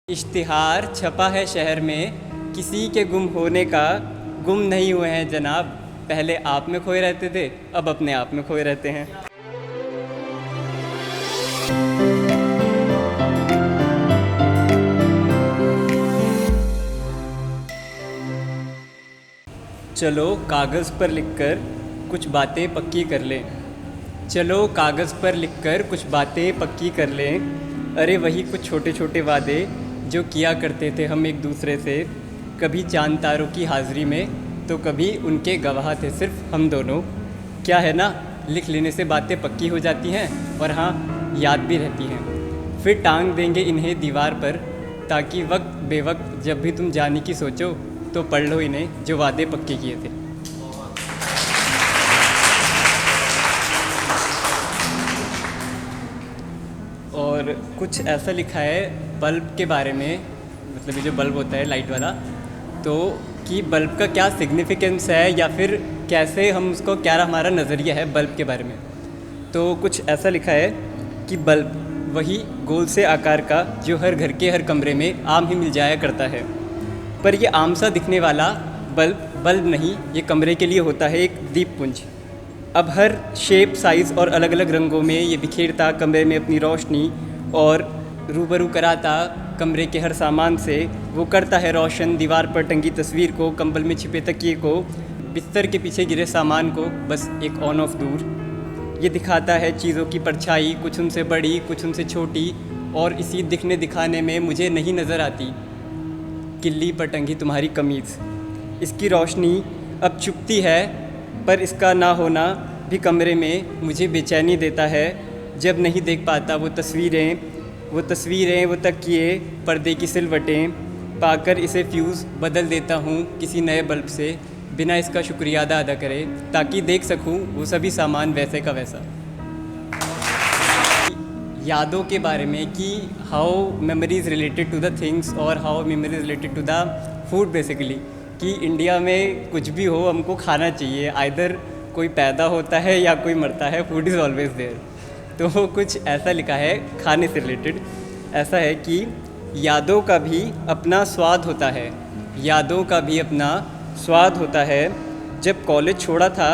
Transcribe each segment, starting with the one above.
इश्तिहार छपा है शहर में किसी के गुम होने का। गुम नहीं हुए हैं जनाब, पहले आप में खोए रहते थे, अब अपने आप में खोए रहते हैं। चलो कागज़ पर लिखकर कुछ बातें पक्की कर लें। चलो कागज़ पर लिखकर कुछ बातें पक्की कर लें। अरे वही कुछ छोटे छोटे वादे जो किया करते थे हम एक दूसरे से, कभी चांद तारों की हाज़िरी में तो कभी उनके गवाह थे सिर्फ हम दोनों। क्या है ना, लिख लेने से बातें पक्की हो जाती हैं और हाँ, याद भी रहती हैं। फिर टांग देंगे इन्हें दीवार पर, ताकि वक्त बेवक्त जब भी तुम जाने की सोचो तो पढ़ लो इन्हें जो वादे पक्के किए थे। और कुछ ऐसा लिखा है बल्ब के बारे में, मतलब ये जो बल्ब होता है लाइट वाला, तो कि बल्ब का क्या सिग्निफिकेंस है या फिर कैसे हम उसको, क्या हमारा नज़रिया है बल्ब के बारे में। तो कुछ ऐसा लिखा है कि बल्ब वही गोल से आकार का जो हर घर के हर कमरे में आम ही मिल जाया करता है, पर ये आम सा दिखने वाला बल्ब नहीं, ये कमरे के लिए होता है एक दीपपुंज। अब हर शेप, साइज़ और अलग अलग रंगों में ये बिखेरता कमरे में अपनी रोशनी और रूबरू कराता कमरे के हर सामान से। वो करता है रोशन दीवार पर टंगी तस्वीर को, कंबल में छिपे तकिए को, बिस्तर के पीछे गिरे सामान को, बस एक ऑन ऑफ दूर। ये दिखाता है चीज़ों की परछाई, कुछ उनसे बड़ी कुछ उनसे छोटी, और इसी दिखने दिखाने में मुझे नहीं नज़र आती किल्ली पर टंगी तुम्हारी कमीज़। इसकी रोशनी अब चुभती है, पर इसका ना होना भी कमरे में मुझे बेचैनी देता है। जब नहीं देख पाता वो तस्वीरें, वो तकिए, पर्दे की सिलवटें, पाकर इसे फ्यूज़ बदल देता हूँ किसी नए बल्ब से, बिना इसका शुक्रिया अदा करे, ताकि देख सकूँ वो सभी सामान वैसे का वैसा। यादों के बारे में कि how memories related to the things और how memories related to the food basically, कि इंडिया में कुछ भी हो हमको खाना चाहिए, आइदर कोई पैदा होता है या कोई मरता है, फूड इज़ ऑलवेज देयर। तो कुछ ऐसा लिखा है खाने से रिलेटेड, ऐसा है कि यादों का भी अपना स्वाद होता है, यादों का भी अपना स्वाद होता है। जब कॉलेज छोड़ा था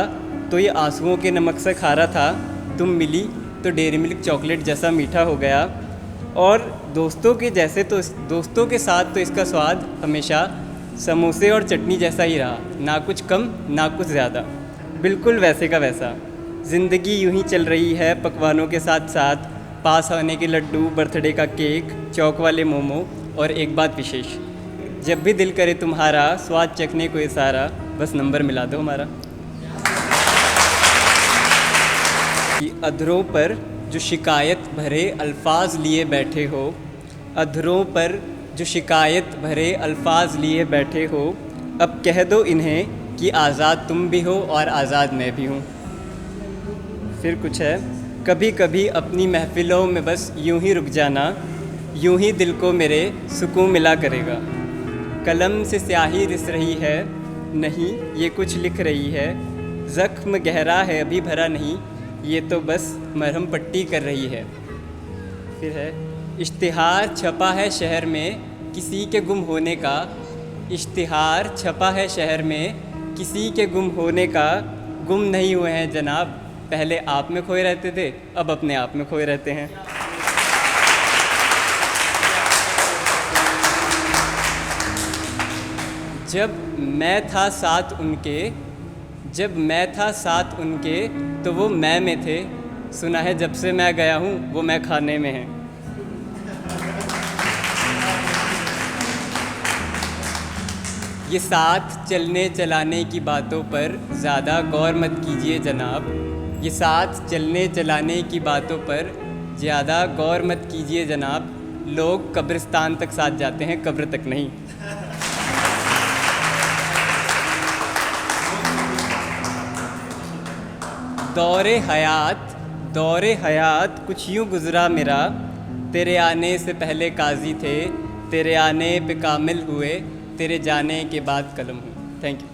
तो ये आंसुओं के नमक से खारा था, तुम मिली तो डेयरी मिल्क चॉकलेट जैसा मीठा हो गया, और दोस्तों के साथ तो इसका स्वाद हमेशा समोसे और चटनी जैसा ही रहा, ना कुछ कम ना कुछ ज़्यादा, बिल्कुल वैसे का वैसा। ज़िंदगी यूं ही चल रही है पकवानों के साथ साथ, पास आने के लड्डू, बर्थडे का केक, चौक वाले मोमो, और एक बात विशेष, जब भी दिल करे तुम्हारा स्वाद चखने को ये सारा, बस नंबर मिला दो हमारा। अधरों पर जो शिकायत भरे अल्फाज लिए बैठे हो, अधरों पर जो शिकायत भरे अल्फाज लिए बैठे हो, अब कह दो इन्हें कि आज़ाद तुम भी हो और आज़ाद मैं भी हूँ। फिर कुछ है, कभी कभी अपनी महफ़िलों में बस यूं ही रुक जाना, यूं ही दिल को मेरे सुकून मिला करेगा। कलम से स्याही रिस रही है, नहीं ये कुछ लिख रही है, ज़ख्म गहरा है अभी भरा नहीं, ये तो बस मरहम पट्टी कर रही है। फिर है, इश्तिहार छपा है शहर में किसी के गुम होने का। इश्तिहार छपा है शहर में किसी के गुम होने का। गुम नहीं हुए हैं जनाब, पहले आप में खोए रहते थे, अब अपने आप में खोए रहते हैं। जब मैं था साथ उनके तो वो मैं में थे, सुना है जब से मैं गया हूँ वो मैं खाने में है। ये साथ चलने चलाने की बातों पर ज़्यादा गौर मत कीजिए जनाब, ये साथ चलने चलाने की बातों पर ज़्यादा गौर मत कीजिए जनाब, लोग कब्रिस्तान तक साथ जाते हैं, कब्र तक नहीं। दौरे हयात कुछ यूँ गुज़रा मेरा, तेरे आने से पहले काजी थे, तेरे आने पे कामिल हुए, तेरे जाने के बाद कलम हूँ। Thank you.